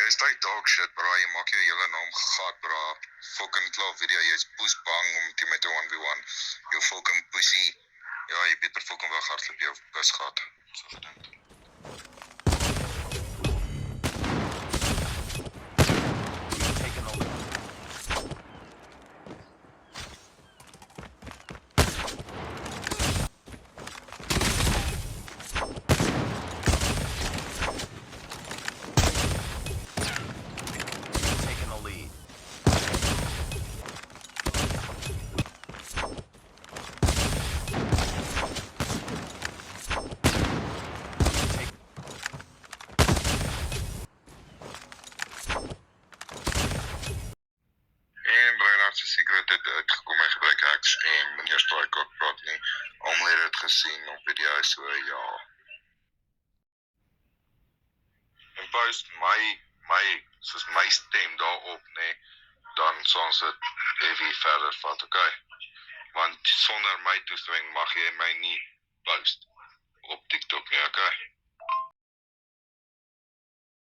is die dog shit, bro. Jy maak jou hele naam gat, bro. Fucking klaar video, jy is poes bang om te met 'n 1v1. Jou fucking pussy. Ja, jy beter fucking weghardloop jou busgat. So gedink. Sy secret het uitgekom en gebruik hacks en meneer Straaikot praat nie. Almal het dit gesien op video, so ja. En post soos my stem daarop, nee, dan sal ons dit heavy verder vat, okay? Want sonder my toestemming mag jy my nie post.